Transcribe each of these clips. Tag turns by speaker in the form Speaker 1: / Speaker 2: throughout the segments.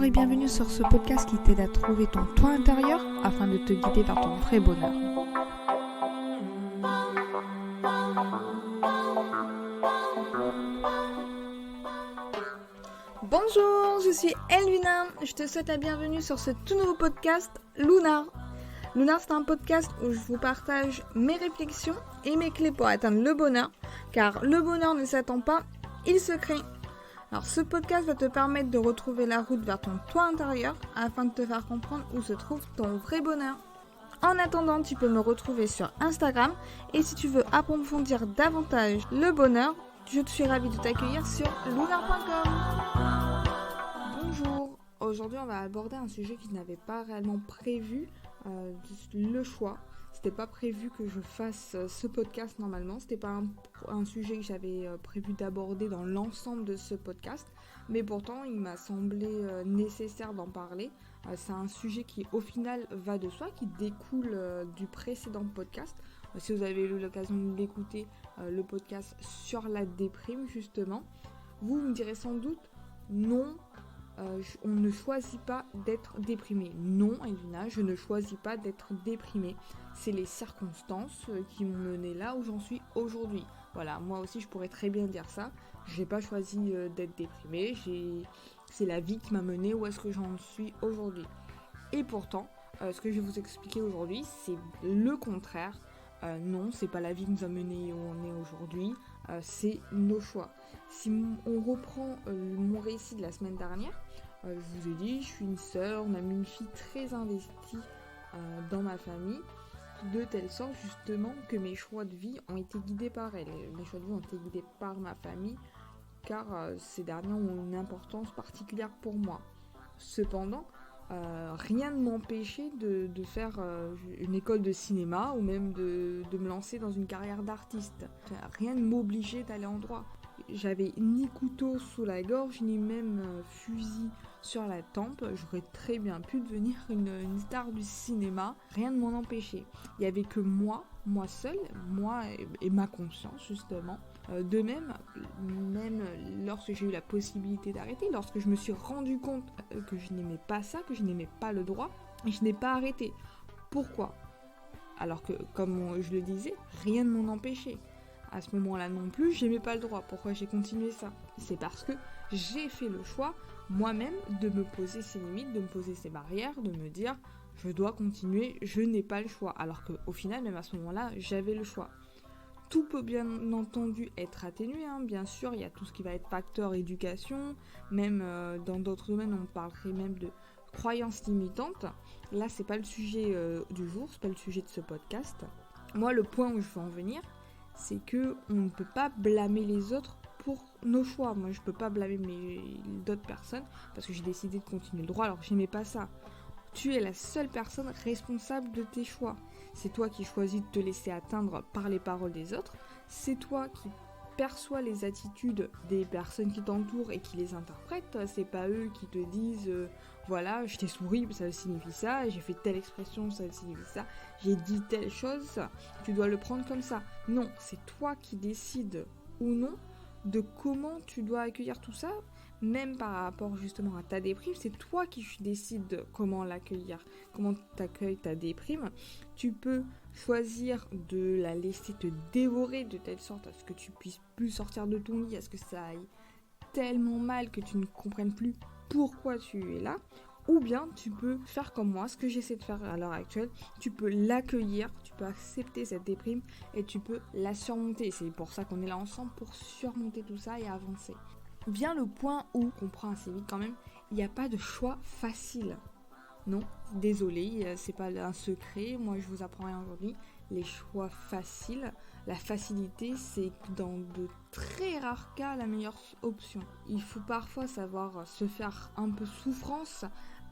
Speaker 1: Bonjour et bienvenue sur ce podcast qui t'aide à trouver ton toi intérieur afin de te guider vers ton vrai bonheur. Bonjour, je suis Elvina. Je te souhaite la bienvenue sur ce tout nouveau podcast Lunar. Lunar, c'est un podcast où je vous partage mes réflexions et mes clés pour atteindre le bonheur, car le bonheur ne s'attend pas, il se crée. Alors ce podcast va te permettre de retrouver la route vers ton toi intérieur afin de te faire comprendre où se trouve ton vrai bonheur. En attendant, tu peux me retrouver sur Instagram et si tu veux approfondir davantage le bonheur, je suis ravie de t'accueillir sur lunar.com. Bonjour, aujourd'hui on va aborder un sujet que je n'avais pas réellement prévu, le choix. C'était pas prévu que je fasse ce podcast normalement, c'était pas un sujet que j'avais prévu d'aborder dans l'ensemble de ce podcast, mais pourtant il m'a semblé nécessaire d'en parler. C'est un sujet qui au final va de soi, qui découle du précédent podcast. Si vous avez eu l'occasion d'écouter le podcast sur la déprime justement, vous me direz sans doute non. On ne choisit pas d'être déprimé. Non, Elvina, je ne choisis pas d'être déprimée. C'est les circonstances qui m'ont mené là où j'en suis aujourd'hui. Voilà, moi aussi je pourrais très bien dire ça. J'ai pas choisi d'être déprimée. C'est la vie qui m'a menée où est-ce que j'en suis aujourd'hui. Et pourtant, ce que je vais vous expliquer aujourd'hui, c'est le contraire. Non, c'est pas la vie qui nous a menés où on est aujourd'hui. C'est nos choix. Si on reprend mon récit de la semaine dernière, je vous ai dit, je suis une sœur, on a mis une fille très investie dans ma famille, de telle sorte justement que mes choix de vie ont été guidés par elle. Mes choix de vie ont été guidés par ma famille, car ces derniers ont une importance particulière pour moi. Cependant, rien ne m'empêchait de faire une école de cinéma ou même de me lancer dans une carrière d'artiste. Rien ne m'obligeait d'aller en droit. J'avais ni couteau sous la gorge, ni même fusil sur la tempe. J'aurais très bien pu devenir une star du cinéma. Rien ne m'en empêchait. Il n'y avait que moi seule, moi et ma conscience justement. De même lorsque j'ai eu la possibilité d'arrêter, lorsque je me suis rendu compte que je n'aimais pas ça, que je n'aimais pas le droit, je n'ai pas arrêté. Pourquoi ? Alors que, comme je le disais, rien ne m'en empêchait. À ce moment-là non plus, j'aimais pas le droit. Pourquoi j'ai continué ça ? C'est parce que j'ai fait le choix moi-même de me poser ces limites, de me poser ces barrières, de me dire je dois continuer, je n'ai pas le choix. Alors qu'au final, même à ce moment-là, j'avais le choix. Tout peut bien entendu être atténué, bien sûr, il y a tout ce qui va être facteur éducation, même dans d'autres domaines on parlerait même de croyances limitantes. Là c'est pas le sujet du jour, c'est pas le sujet de ce podcast. Moi le point où je veux en venir, c'est que on ne peut pas blâmer les autres pour nos choix. Moi je peux pas blâmer d'autres personnes parce que j'ai décidé de continuer le droit alors que j'aimais pas ça. Tu es la seule personne responsable de tes choix. C'est toi qui choisis de te laisser atteindre par les paroles des autres. C'est toi qui perçois les attitudes des personnes qui t'entourent et qui les interprètent. C'est pas eux qui te disent voilà, je t'ai souri, ça signifie ça, j'ai fait telle expression, ça signifie ça, j'ai dit telle chose, tu dois le prendre comme ça. Non, c'est toi qui décides ou non de comment tu dois accueillir tout ça. Même par rapport justement à ta déprime, c'est toi qui décides de comment l'accueillir, comment tu accueilles ta déprime. Tu peux choisir de la laisser te dévorer de telle sorte à ce que tu puisses plus sortir de ton lit, à ce que ça aille tellement mal que tu ne comprennes plus pourquoi tu es là. Ou bien tu peux faire comme moi, ce que j'essaie de faire à l'heure actuelle, tu peux l'accueillir, tu peux accepter cette déprime et tu peux la surmonter. C'est pour ça qu'on est là ensemble, pour surmonter tout ça et avancer. Vient le point où, on comprend assez vite quand même, il n'y a pas de choix facile. Non, désolé, c'est pas un secret, moi je vous apprends rien aujourd'hui. Les choix faciles, la facilité, c'est dans de très rares cas la meilleure option. Il faut parfois savoir se faire un peu souffrance,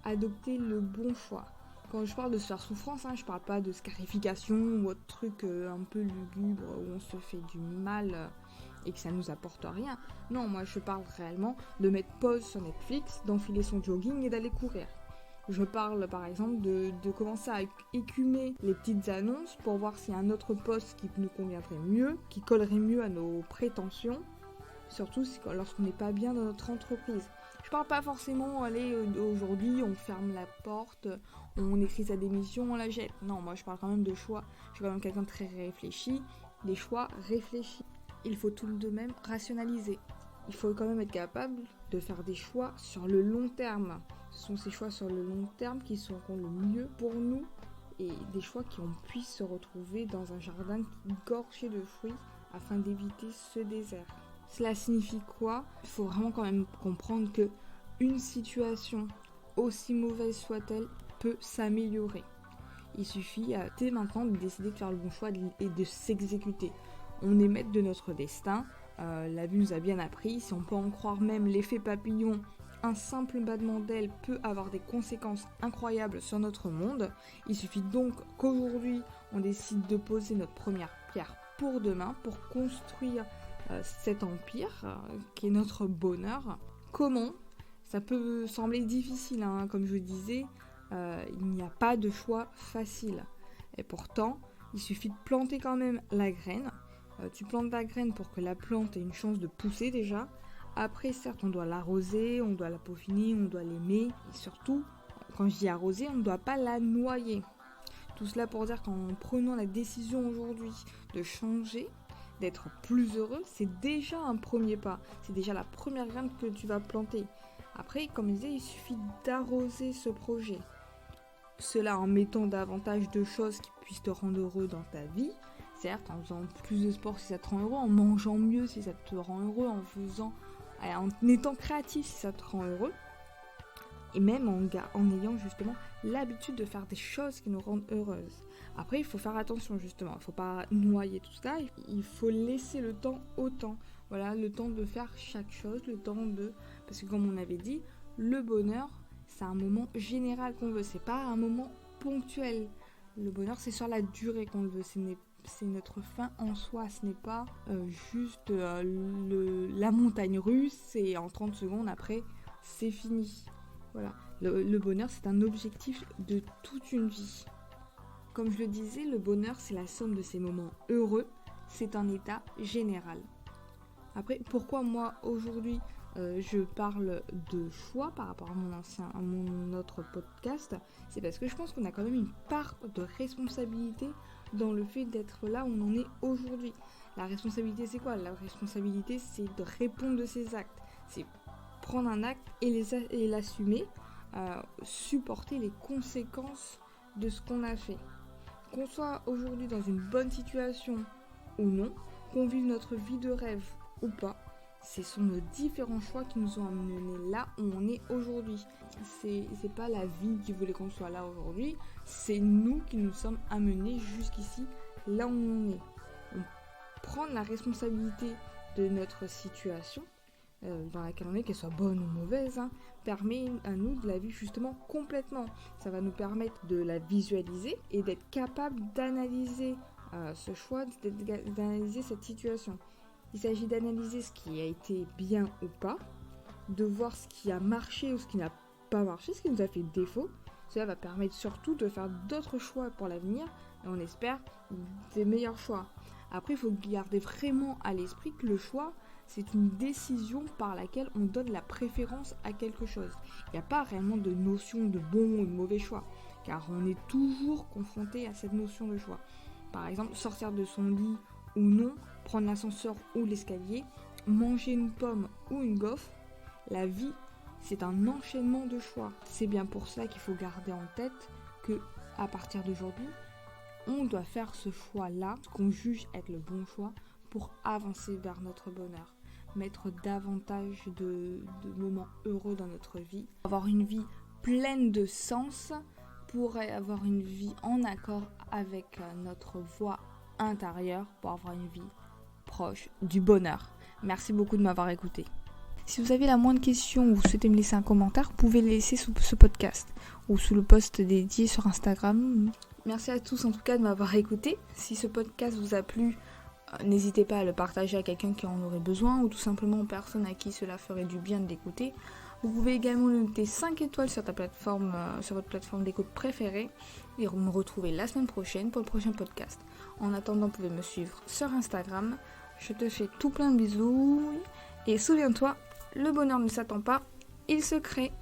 Speaker 1: adopter le bon choix. Quand je parle de se faire souffrance, je parle pas de scarification ou autre truc un peu lugubre où on se fait du mal et que ça nous apporte rien. Non, moi je parle réellement de mettre pause sur Netflix, d'enfiler son jogging et d'aller courir. Je parle par exemple de commencer à écumer les petites annonces pour voir s'il y a un autre poste qui nous conviendrait mieux, qui collerait mieux à nos prétentions, surtout lorsqu'on n'est pas bien dans notre entreprise. Je Je parle pas forcément, allez, aujourd'hui on ferme la porte, on écrit sa démission, on la jette. Non, moi je parle quand même de choix. Je suis quand même quelqu'un de très réfléchi, des choix réfléchis. Il faut tout de même rationaliser. Il faut quand même être capable de faire des choix sur le long terme. Ce sont ces choix sur le long terme qui seront le mieux pour nous et des choix qui on puisse se retrouver dans un jardin gorgé de fruits afin d'éviter ce désert. Cela signifie quoi ? Il faut vraiment quand même comprendre que une situation, aussi mauvaise soit-elle, peut s'améliorer. Il suffit dès maintenant de décider de faire le bon choix et de s'exécuter. On est maître de notre destin. La vie nous a bien appris. Si on peut en croire même l'effet papillon, un simple battement d'aile peut avoir des conséquences incroyables sur notre monde. Il suffit donc qu'aujourd'hui, on décide de poser notre première pierre pour demain, pour construire cet empire qui est notre bonheur. Comment ? Ça peut sembler difficile, comme je disais, il n'y a pas de choix facile. Et pourtant, il suffit de planter quand même la graine. Tu plantes la graine pour que la plante ait une chance de pousser déjà. Après, certes, on doit l'arroser, on doit la peaufiner, on doit l'aimer. Et surtout, quand je dis arroser, on ne doit pas la noyer. Tout cela pour dire qu'en prenant la décision aujourd'hui de changer, d'être plus heureux, c'est déjà un premier pas. C'est déjà la première graine que tu vas planter. Après, comme je disais, il suffit d'arroser ce projet. Cela en mettant davantage de choses qui puissent te rendre heureux dans ta vie. Certes, en faisant plus de sport si ça te rend heureux, en mangeant mieux si ça te rend heureux, en étant créatif si ça te rend heureux. Et même en ayant justement l'habitude de faire des choses qui nous rendent heureuses. Après, il faut faire attention justement, il ne faut pas noyer tout ça, il faut laisser le temps au temps. Voilà, le temps de faire chaque chose, parce que comme on avait dit, le bonheur, c'est un moment général qu'on veut, c'est pas un moment ponctuel. Le bonheur, c'est sur la durée qu'on le veut, c'est notre fin en soi, ce n'est pas juste la montagne russe et en 30 secondes après, c'est fini. Voilà, le bonheur, c'est un objectif de toute une vie. Comme je le disais, le bonheur, c'est la somme de ces moments heureux, c'est un état général. Après, pourquoi moi, aujourd'hui, je parle de choix par rapport à mon autre podcast, c'est parce que je pense qu'on a quand même une part de responsabilité dans le fait d'être là où on en est aujourd'hui. La responsabilité, c'est quoi ? La responsabilité, c'est de répondre de ses actes. C'est prendre un acte et l'assumer, supporter les conséquences de ce qu'on a fait. Qu'on soit aujourd'hui dans une bonne situation ou non, qu'on vive notre vie de rêve ou pas, ce sont nos différents choix qui nous ont amenés là où on est aujourd'hui. C'est pas la vie qui voulait qu'on soit là aujourd'hui, c'est nous qui nous sommes amenés jusqu'ici, là où on est. Prendre la responsabilité de notre situation, dans laquelle on est, qu'elle soit bonne ou mauvaise, permet à nous de la vivre justement complètement. Ça va nous permettre de la visualiser et d'être capable d'analyser ce choix, d'analyser cette situation. Il s'agit d'analyser ce qui a été bien ou pas, de voir ce qui a marché ou ce qui n'a pas marché, ce qui nous a fait défaut. Cela va permettre surtout de faire d'autres choix pour l'avenir et on espère des meilleurs choix. Après, il faut garder vraiment à l'esprit que le choix, c'est une décision par laquelle on donne la préférence à quelque chose. Il n'y a pas réellement de notion de bon ou de mauvais choix, car on est toujours confronté à cette notion de choix. Par exemple, sortir de son lit ou non, prendre l'ascenseur ou l'escalier, manger une pomme ou une gaufre, la vie, c'est un enchaînement de choix. C'est bien pour ça qu'il faut garder en tête que, à partir d'aujourd'hui, on doit faire ce choix-là, ce qu'on juge être le bon choix, pour avancer vers notre bonheur. Mettre davantage de moments heureux dans notre vie. Avoir une vie pleine de sens pour avoir une vie en accord avec notre voix intérieure, pour avoir une vie proche du bonheur. Merci beaucoup de m'avoir écouté. Si vous avez la moindre question ou vous souhaitez me laisser un commentaire, vous pouvez le laisser sous ce podcast ou sous le post dédié sur Instagram. Merci à tous en tout cas de m'avoir écouté. Si ce podcast vous a plu, n'hésitez pas à le partager à quelqu'un qui en aurait besoin ou tout simplement aux personnes à qui cela ferait du bien de l'écouter. Vous pouvez également le noter 5 étoiles sur votre plateforme d'écoute préférée et me retrouver la semaine prochaine pour le prochain podcast. En attendant, vous pouvez me suivre sur Instagram. Je te fais tout plein de bisous et souviens-toi, le bonheur ne s'attend pas, il se crée